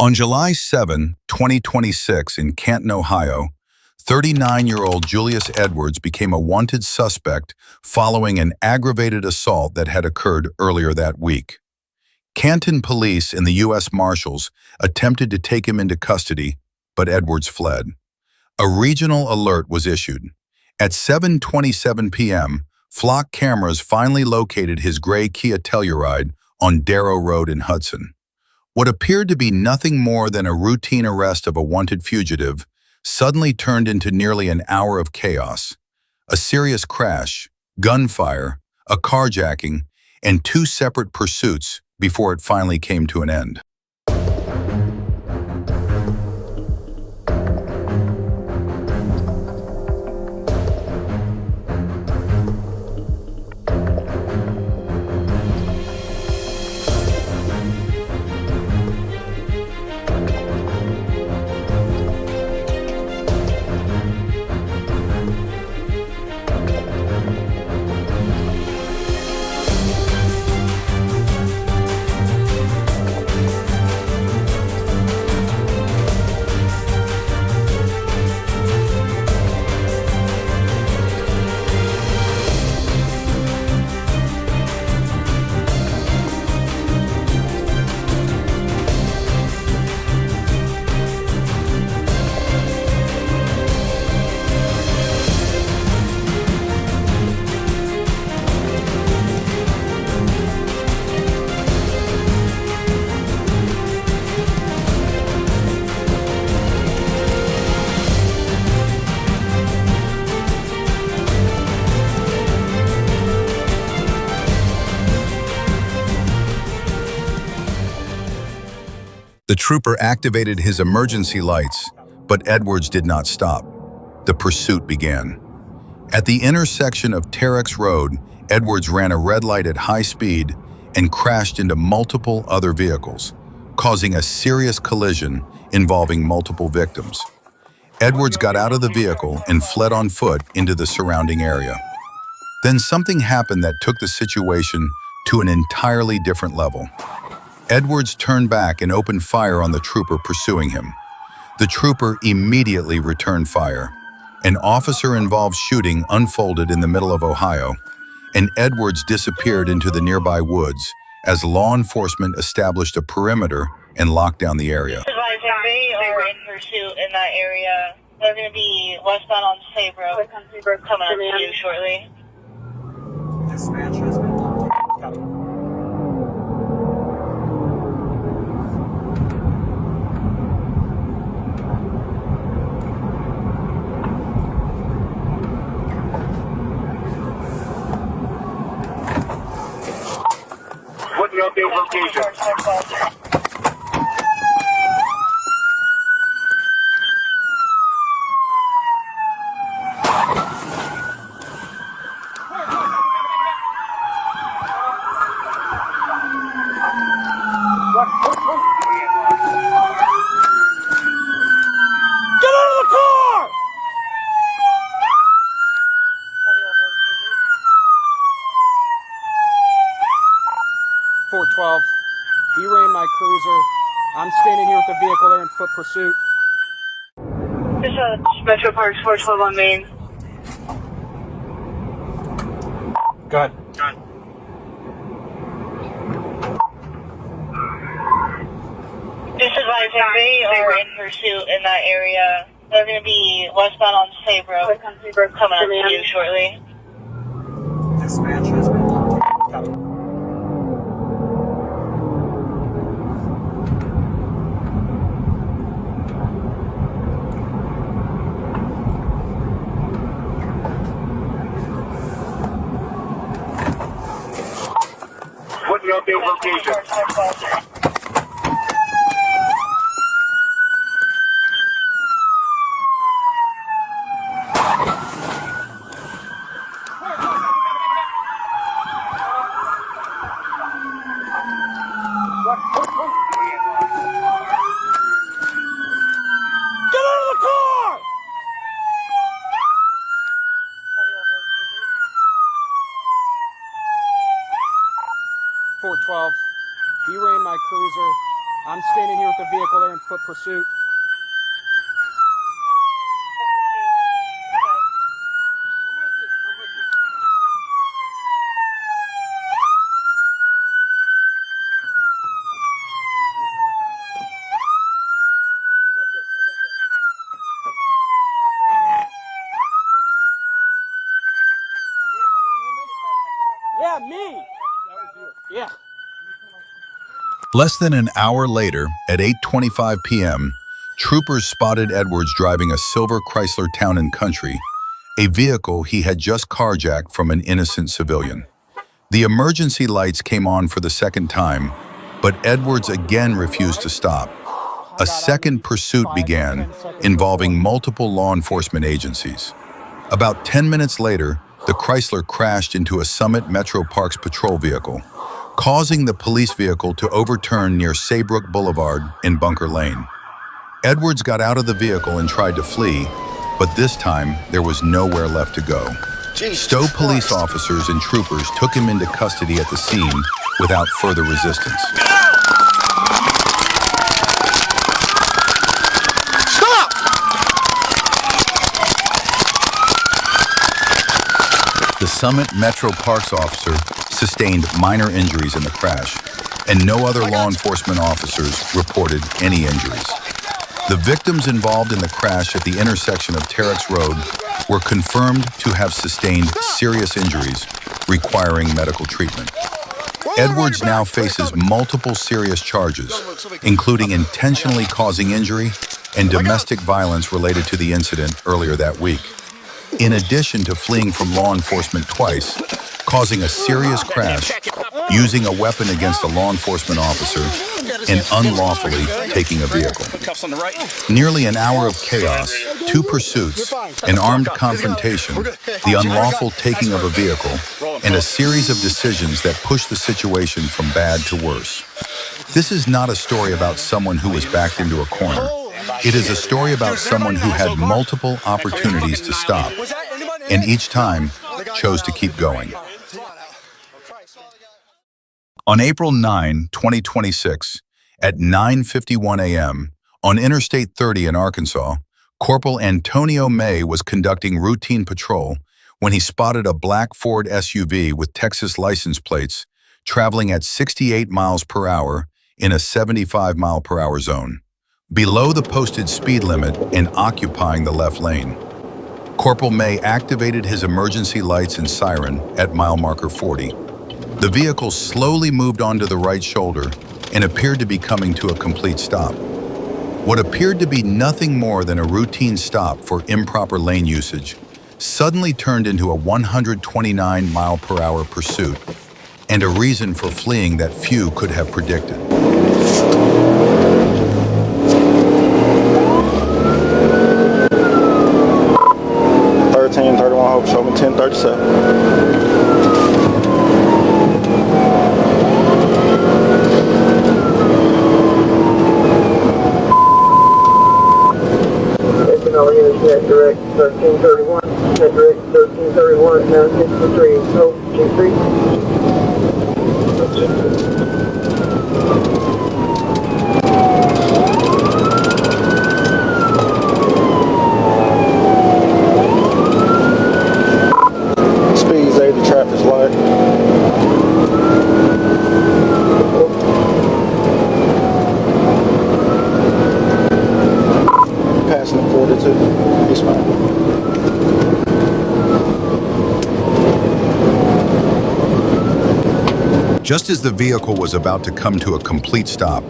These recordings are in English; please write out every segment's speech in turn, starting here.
On July 7, 2026, in Canton, Ohio, 39-year-old Julius Edwards became a wanted suspect following an aggravated assault that had occurred earlier that week. Canton police and the U.S. Marshals attempted to take him into custody, but Edwards fled. A regional alert was issued. At 7:27 p.m., flock cameras finally located his gray Kia Telluride on Darrow Road in Hudson. What appeared to be nothing more than a routine arrest of a wanted fugitive suddenly turned into nearly an hour of chaos. A serious crash, gunfire, a carjacking, and two separate pursuits before it finally came to an end. The trooper activated his emergency lights, but Edwards did not stop. The pursuit began. At the intersection of Terex Road, Edwards ran a red light at high speed and crashed into multiple other vehicles, causing a serious collision involving multiple victims. Edwards got out of the vehicle and fled on foot into the surrounding area. Then something happened that took the situation to an entirely different level. Edwards turned back and opened fire on the trooper pursuing him. The trooper immediately returned fire. An officer-involved shooting unfolded in the middle of Ohio, and Edwards disappeared into the nearby woods as law enforcement established a perimeter and locked down the area. They are in pursuit in that area. They're going to be westbound on Sabro, coming up to you shortly. Dispatch has been copy. What's the update location? 412. He ran my cruiser. I'm standing here with the vehicle. They're in foot pursuit. This is Metro Parks 412 on Main. Good. Just advising, they are in pursuit in that area. They're going to be westbound on Sabro, coming up to you shortly. Dispatch has been copy. What's the update location? Get out of the car! 412. He ran my cruiser. I'm standing here with the vehicle. They're in foot pursuit. Yeah, me. Yeah. Less than an hour later, at 8:25 p.m., troopers spotted Edwards driving a silver Chrysler Town & Country, a vehicle he had just carjacked from an innocent civilian. The emergency lights came on for the second time, but Edwards again refused to stop. A second pursuit began, involving multiple law enforcement agencies. About 10 minutes later, the Chrysler crashed into a Summit Metro Parks patrol vehicle, causing the police vehicle to overturn near Saybrook Boulevard in Bunker Lane. Edwards got out of the vehicle and tried to flee, but this time there was nowhere left to go. Stowe police officers and troopers took him into custody at the scene without further resistance. The Summit Metro Parks officer sustained minor injuries in the crash, and no other law enforcement officers reported any injuries. The victims involved in the crash at the intersection of Terex Road were confirmed to have sustained serious injuries requiring medical treatment. Edwards now faces multiple serious charges, including intentionally causing injury and domestic violence related to the incident earlier that week. In addition to fleeing from law enforcement twice, causing a serious crash, using a weapon against a law enforcement officer, and unlawfully taking a vehicle. Nearly an hour of chaos, 2 pursuits, an armed confrontation, the unlawful taking of a vehicle, and a series of decisions that push the situation from bad to worse. This is not a story about someone who was backed into a corner. It is a story about someone who had multiple opportunities to stop, and each time chose to keep going. On April 9, 2026, at 9:51 a.m., on Interstate 30 in Arkansas, Corporal Antonio May was conducting routine patrol when he spotted a black Ford SUV with Texas license plates traveling at 68 miles per hour in a 75 mile per hour zone, below the posted speed limit and occupying the left lane. Corporal May activated his emergency lights and siren at mile marker 40. The vehicle slowly moved onto the right shoulder and appeared to be coming to a complete stop. What appeared to be nothing more than a routine stop for improper lane usage suddenly turned into a 129 mile per hour pursuit and a reason for fleeing that few could have predicted. 31 Hope, showing 1037. Net direct 1331, net direct 1331, now 63, Hope, G3. Speeds 80, traffic's light. Passing the 42. He's fine. Just as the vehicle was about to come to a complete stop,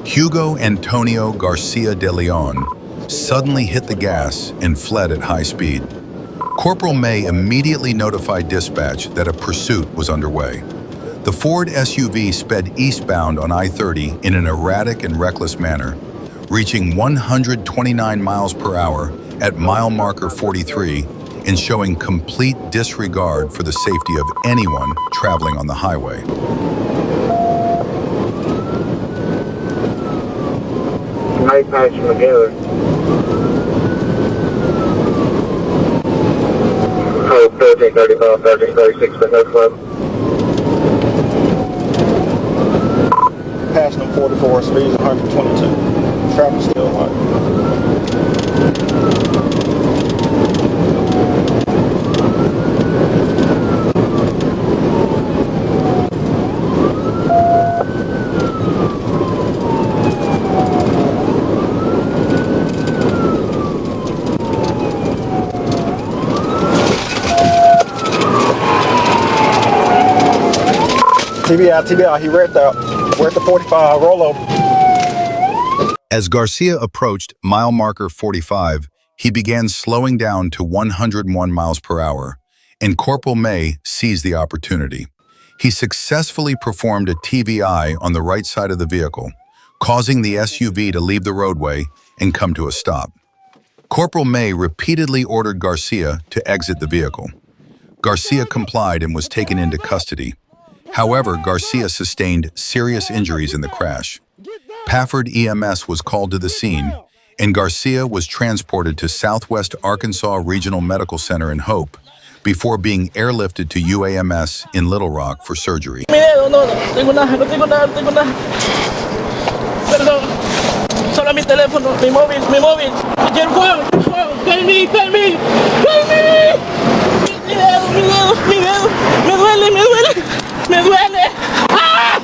Hugo Antonio Garcia de Leon suddenly hit the gas and fled at high speed. Corporal May immediately notified dispatch that a pursuit was underway. The Ford SUV sped eastbound on I-30 in an erratic and reckless manner, reaching 129 miles per hour at mile marker 43 and showing complete disregard for the safety of anyone traveling on the highway. Night patching together. Oh, 1335, 1336, but no club. passing them 44, speeds 122. Traffic still hot. TBI, he read the 45 rollover. As Garcia approached mile marker 45, he began slowing down to 101 miles per hour, and Corporal May seized the opportunity. He successfully performed a TVI on the right side of the vehicle, causing the SUV to leave the roadway and come to a stop. Corporal May repeatedly ordered Garcia to exit the vehicle. Garcia complied and was taken into custody. However, Garcia sustained serious injuries in the crash. Pafford EMS was called to the scene, and Garcia was transported to Southwest Arkansas Regional Medical Center in Hope before being airlifted to UAMS in Little Rock for surgery. No tengo nada. Perdón, solo mi teléfono, mi móvil. Ayer fue, call me. Mi dedo, me duele. ¡Ah!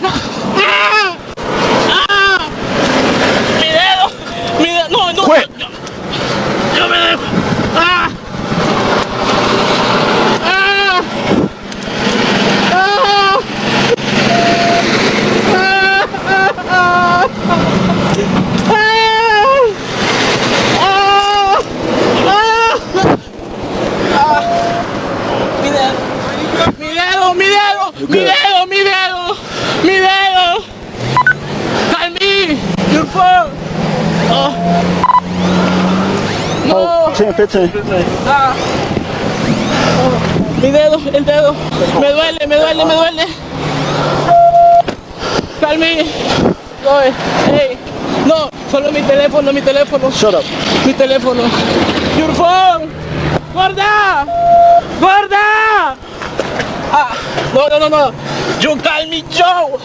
Mi dedo, no. Quick. Yo me dejo. ¡Ah! Mi dedo. Call me. Your phone. Oh. No. 10, 15. Mi dedo, el dedo. Me duele. Call me. Hey. No, solo mi teléfono. Shut up. Mi teléfono. Your phone. Gorda. No. You call me Joe.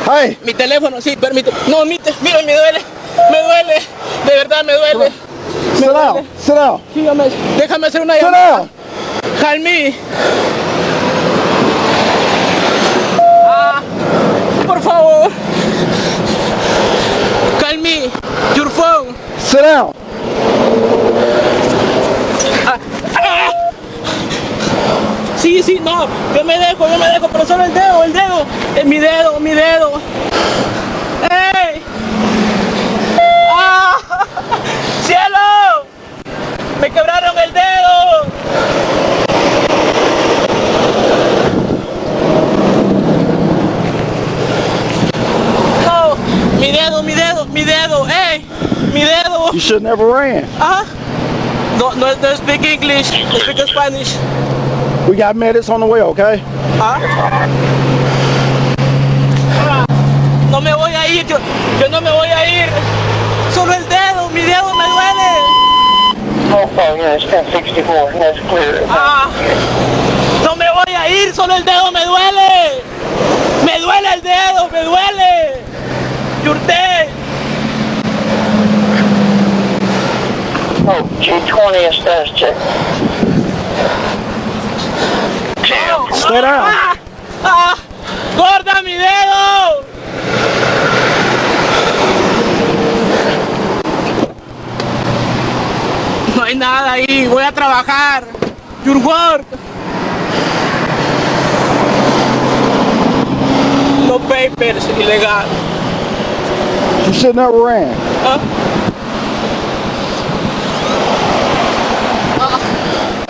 Hey. Mi teléfono, sí, permite. No, mira, me duele. De verdad me duele. Sit down. Déjame hacer una Sit llamada. down. Call me. Por favor. Call me. Your phone. Sit down. Sí, no. Yo me dejo, pero solo el dedo. Mi dedo. ¡Ey! ¡Ah! ¡Cielo! ¡Me quebraron el dedo! No, mi dedo, ¡ey! Mi dedo. You should never ran. No speak English, speak Spanish. We got medics on the way, okay? No me voy a ir, yo no me voy a ir. Solo el dedo, mi dedo me duele. Okay, yeah, it's 1064. That's clear. No me voy a ir, solo el dedo me duele. Me duele el dedo, me duele. Yurte. Oh, G20 status check. Stay down. ¡Gorda, mi dedo! No hay nada ahí, voy a trabajar. Your work. No papers, ilegal. You should never ran.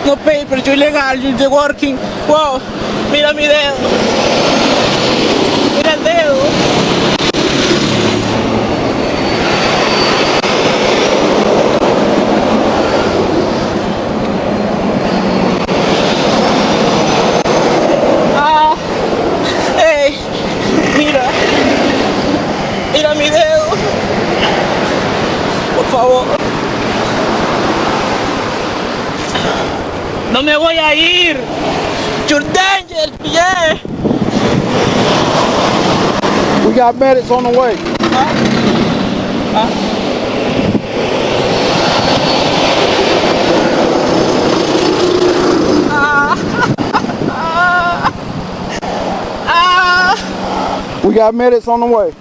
No papers, yo ilegal, you're working. Wow, mira mi dedo. Mira el dedo. Hey, mira mi dedo. Por favor. No me voy a ir. You're dangerous, yeah. We got medics on the way. We got medics on the way.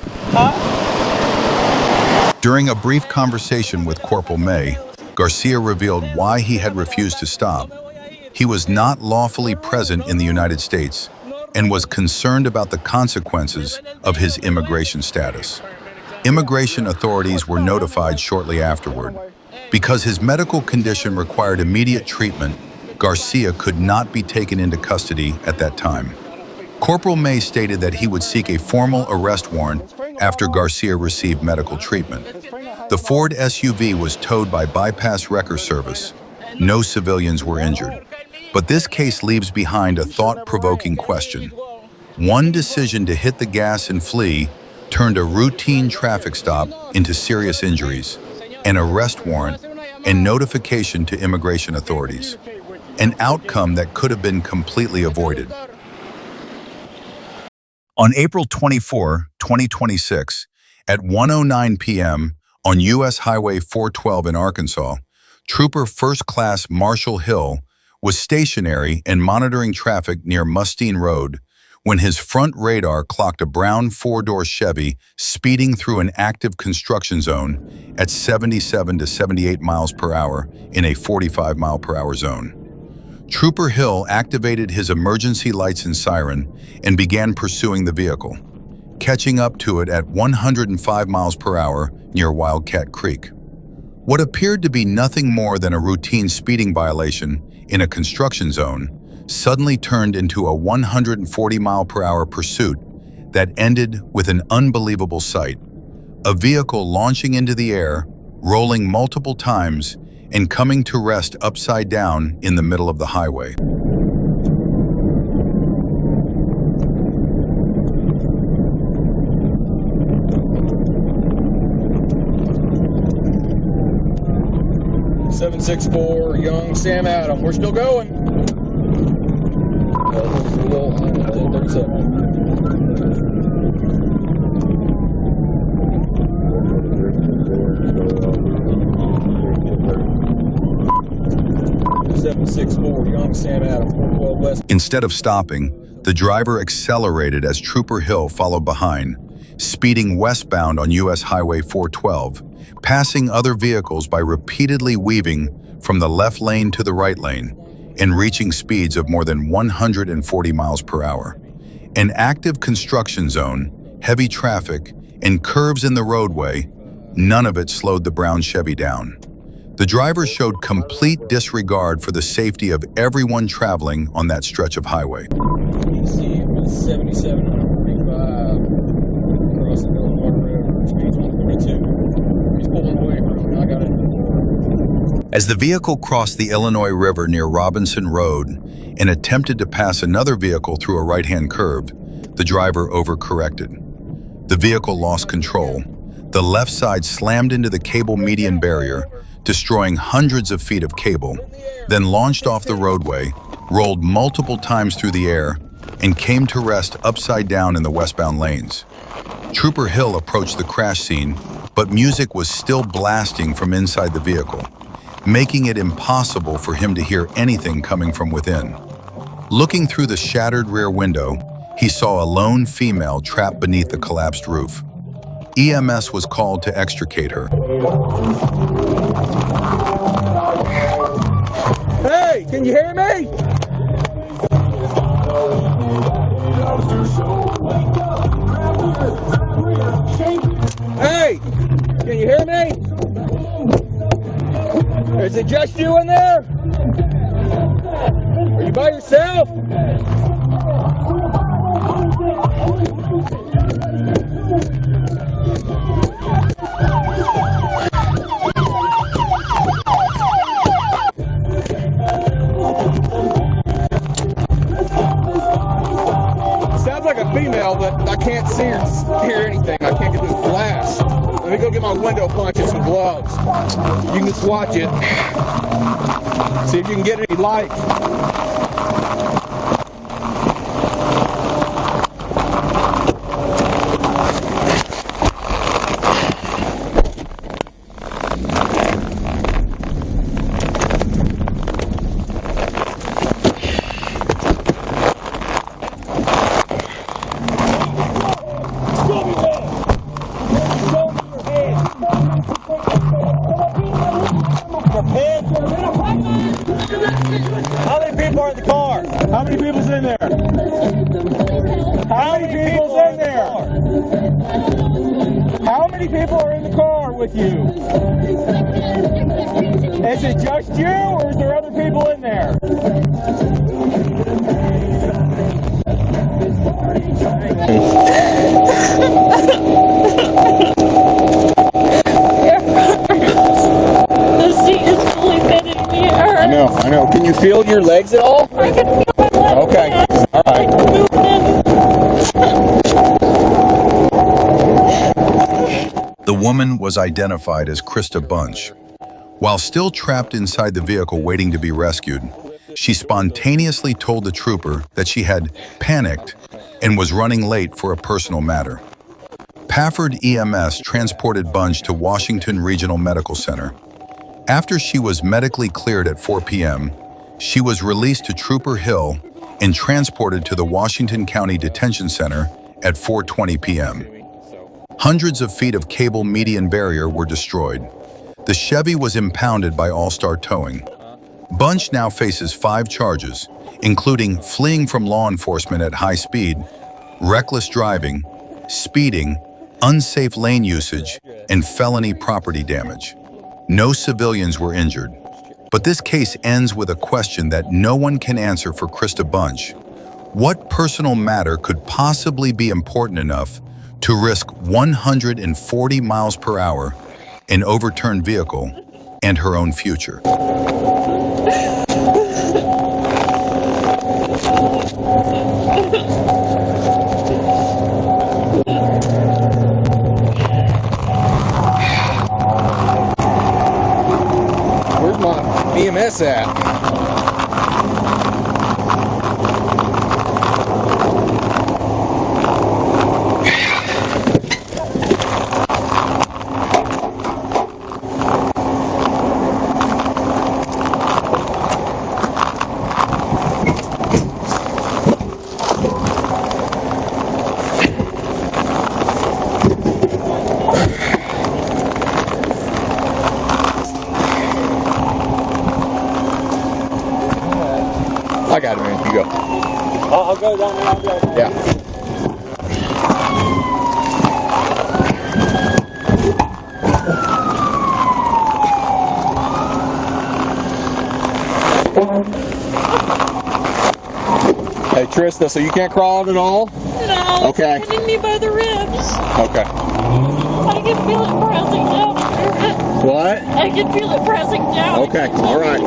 During a brief conversation with Corporal May, Garcia revealed why he had refused to stop. He was not lawfully present in the United States and was concerned about the consequences of his immigration status. Immigration authorities were notified shortly afterward. Because his medical condition required immediate treatment, Garcia could not be taken into custody at that time. Corporal May stated that he would seek a formal arrest warrant after Garcia received medical treatment. The Ford SUV was towed by bypass wrecker service. No civilians were injured. But this case leaves behind a thought-provoking question. One decision to hit the gas and flee turned a routine traffic stop into serious injuries, an arrest warrant, and notification to immigration authorities. An outcome that could have been completely avoided. On April 24, 2026, at 1:09 p.m. on U.S. Highway 412 in Arkansas, Trooper First Class Marshall Hill was stationary and monitoring traffic near Mustine Road when his front radar clocked a brown four-door Chevy speeding through an active construction zone at 77 to 78 miles per hour in a 45-mile-per-hour zone. Trooper Hill activated his emergency lights and siren and began pursuing the vehicle, catching up to it at 105 miles per hour near Wildcat Creek. What appeared to be nothing more than a routine speeding violation in a construction zone suddenly turned into a 140-mile-per-hour pursuit that ended with an unbelievable sight: a vehicle launching into the air, rolling multiple times, and coming to rest upside down in the middle of the highway. .764 Young Sam Adam. We're still going. 764 Young Sam Adam, 412 West. Instead of stopping, the driver accelerated as Trooper Hill followed behind, speeding westbound on U.S. Highway 412, passing other vehicles by repeatedly weaving from the left lane to the right lane and reaching speeds of more than 140 miles per hour. An active construction zone, heavy traffic, and curves in the roadway, none of it slowed the brown Chevy down. The driver showed complete disregard for the safety of everyone traveling on that stretch of highway. DC 7745, crossing the Water River, speeds 142. He's pulling away from me. I got it. As the vehicle crossed the Illinois River near Robinson Road and attempted to pass another vehicle through a right-hand curve, the driver overcorrected. The vehicle lost control. The left side slammed into the cable median barrier, destroying hundreds of feet of cable, then launched off the roadway, rolled multiple times through the air, and came to rest upside down in the westbound lanes. Trooper Hill approached the crash scene, but music was still blasting from inside the vehicle, making it impossible for him to hear anything coming from within. Looking through the shattered rear window, he saw a lone female trapped beneath the collapsed roof. EMS was called to extricate her. Hey, can you hear me? Hey, can you hear me? Is it just you in there? Are you by yourself? Sounds like a female, but I can't see or hear anything. I can't get this flash. Let me go get my window punch and some gloves. You can just watch it. See if you can get any light. car with you? Is it just you, or is there other people in there? The seat is fully fitting me. It hurts. I know. Can you feel your legs at all? I can feel my legs. Okay, all right. The woman was identified as Krista Bunch. While still trapped inside the vehicle waiting to be rescued, she spontaneously told the trooper that she had panicked and was running late for a personal matter. Pafford EMS transported Bunch to Washington Regional Medical Center. After she was medically cleared at 4 p.m., she was released to Trooper Hill and transported to the Washington County Detention Center at 4:20 p.m. Hundreds of feet of cable median barrier were destroyed. The Chevy was impounded by All-Star Towing. Bunch now faces 5 charges, including fleeing from law enforcement at high speed, reckless driving, speeding, unsafe lane usage, and felony property damage. No civilians were injured. But this case ends with a question that no one can answer for Krista Bunch. What personal matter could possibly be important enough to risk 140 miles per hour, an overturned vehicle, and her own future? Where's my EMS at? I got it, man. You go. I'll go down there. I'll be okay. Yeah. Hey, Trista, so you can't crawl out at all? No. Okay. It's hitting me by the ribs. Okay. I can feel it pressing down. What? I can feel it pressing down. Okay, all right.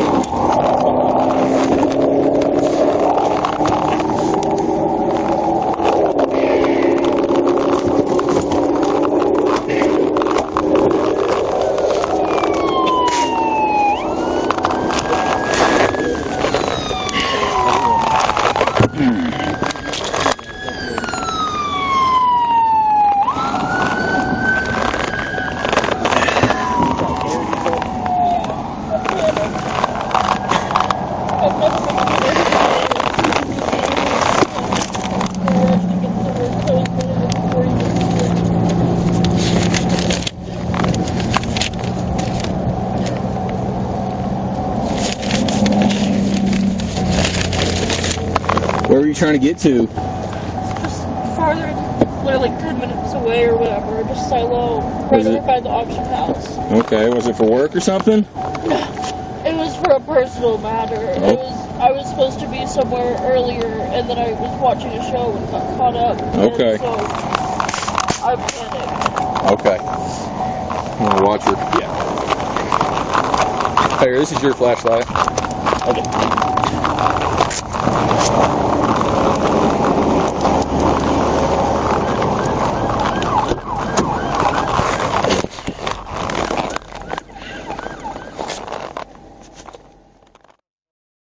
Where were you trying to get to? Just farther, like 10 minutes away or whatever. Just silo, right over by the auction house. Okay, was it for work or something? It was for a personal matter. I was supposed to be somewhere earlier, and then I was watching a show and got caught up. Okay. And so I panicked. Okay. I'm gonna watch her. Yeah. Here, this is your flashlight. Okay.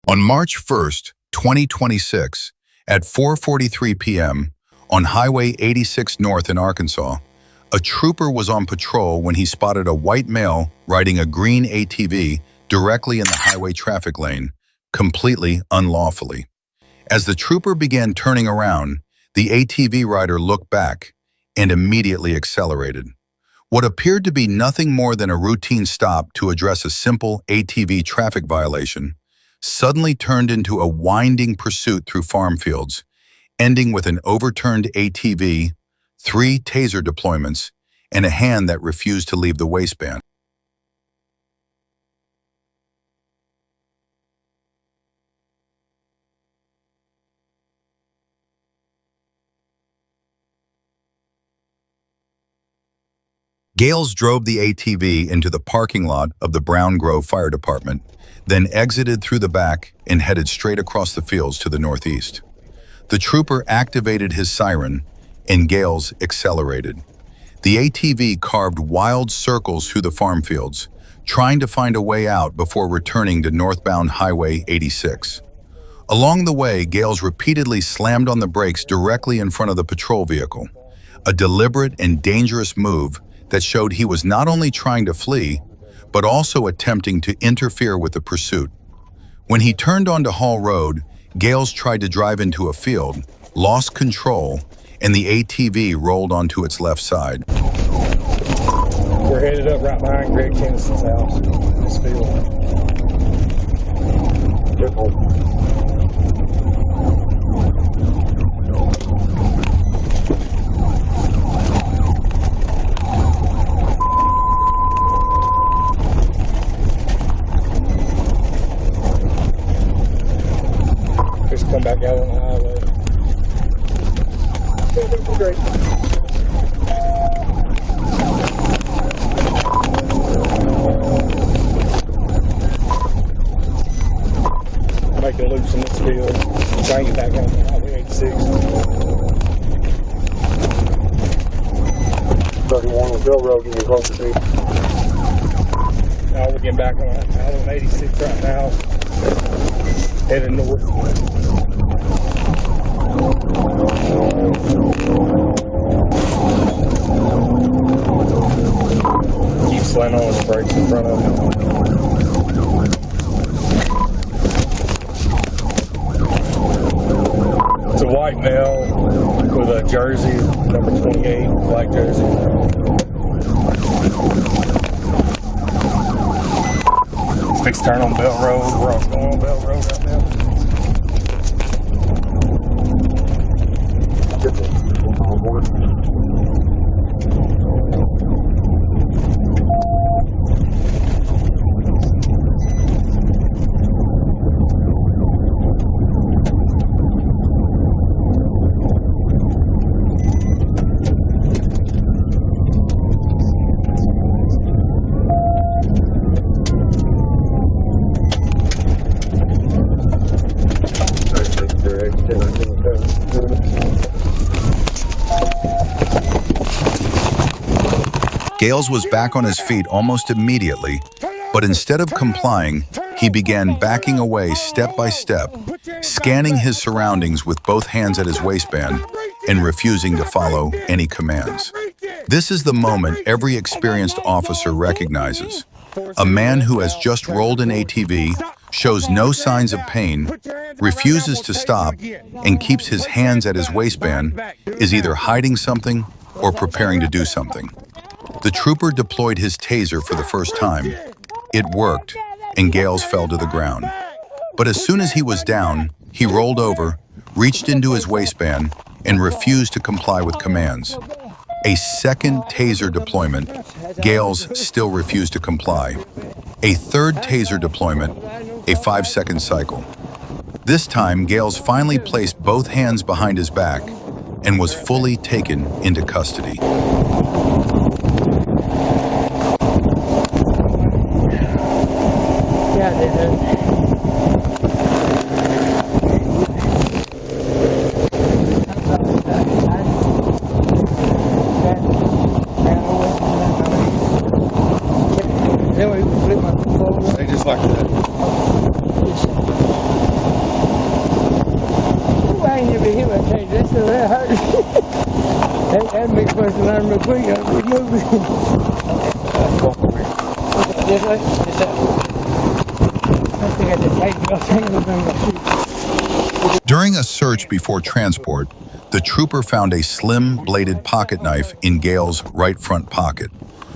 On March 1st, 2026, at 4:43 p.m., on Highway 86 North in Arkansas, a trooper was on patrol when he spotted a white male riding a green ATV directly in the highway traffic lane, completely unlawfully. As the trooper began turning around, the ATV rider looked back and immediately accelerated. What appeared to be nothing more than a routine stop to address a simple ATV traffic violation suddenly turned into a winding pursuit through farm fields, ending with an overturned ATV, 3 taser deployments, and a hand that refused to leave the waistband. Gales drove the ATV into the parking lot of the Brown Grove Fire Department, then exited through the back and headed straight across the fields to the northeast. The trooper activated his siren, and Gales accelerated. The ATV carved wild circles through the farm fields, trying to find a way out before returning to northbound Highway 86. Along the way, Gales repeatedly slammed on the brakes directly in front of the patrol vehicle, a deliberate and dangerous move that showed he was not only trying to flee, but also attempting to interfere with the pursuit. When he turned onto Hall Road, Gales tried to drive into a field, lost control, and the ATV rolled onto its left side. We're headed up right behind Greg Tennison's house. This field. Just come back out on the highway. Great. Making loops in this field. Trying to get back out on Highway 86. 31 on Bill Road, getting closer to you. Now we're getting back on Highway 86 right now. Heading north. Keep slamming on his brakes in front of him. It's a white male with a jersey, number 28, black jersey. Fixed turn on Bell Road. We're going on Bell Road right now. Gales was back on his feet almost immediately, but instead of complying, he began backing away step by step, scanning his surroundings with both hands at his waistband and refusing to follow any commands. This is the moment every experienced officer recognizes. A man who has just rolled an ATV, shows no signs of pain, refuses to stop, and keeps his hands at his waistband is either hiding something or preparing to do something. The trooper deployed his taser for the first time. It worked, and Gales fell to the ground. But as soon as he was down, he rolled over, reached into his waistband, and refused to comply with commands. A second taser deployment, Gales still refused to comply. A third taser deployment, a 5-second cycle. This time, Gales finally placed both hands behind his back and was fully taken into custody. They just like that. I ain't never hit my change. That still hurt. That makes us learn real quick. I'll be moving. This way? This way? I think I just tightened my fingers on my shoe. During a search before transport, the trooper found a slim-bladed pocket knife in Gales' right front pocket,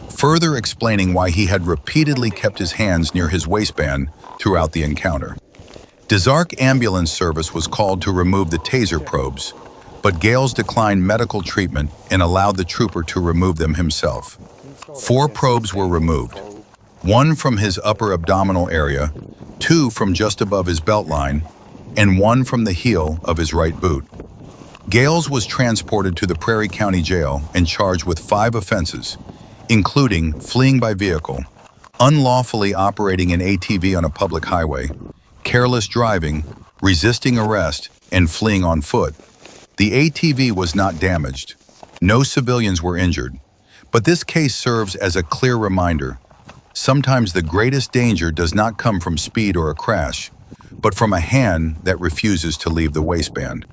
further explaining why he had repeatedly kept his hands near his waistband throughout the encounter. Dashcam ambulance service was called to remove the taser probes, but Gales declined medical treatment and allowed the trooper to remove them himself. 4 probes were removed, 1 from his upper abdominal area, 2 from just above his belt line, and 1 from the heel of his right boot. Gales was transported to the Prairie County Jail and charged with 5 offenses, including fleeing by vehicle, unlawfully operating an ATV on a public highway, careless driving, resisting arrest, and fleeing on foot. The ATV was not damaged. No civilians were injured. But this case serves as a clear reminder. Sometimes the greatest danger does not come from speed or a crash, but from a hand that refuses to leave the waistband.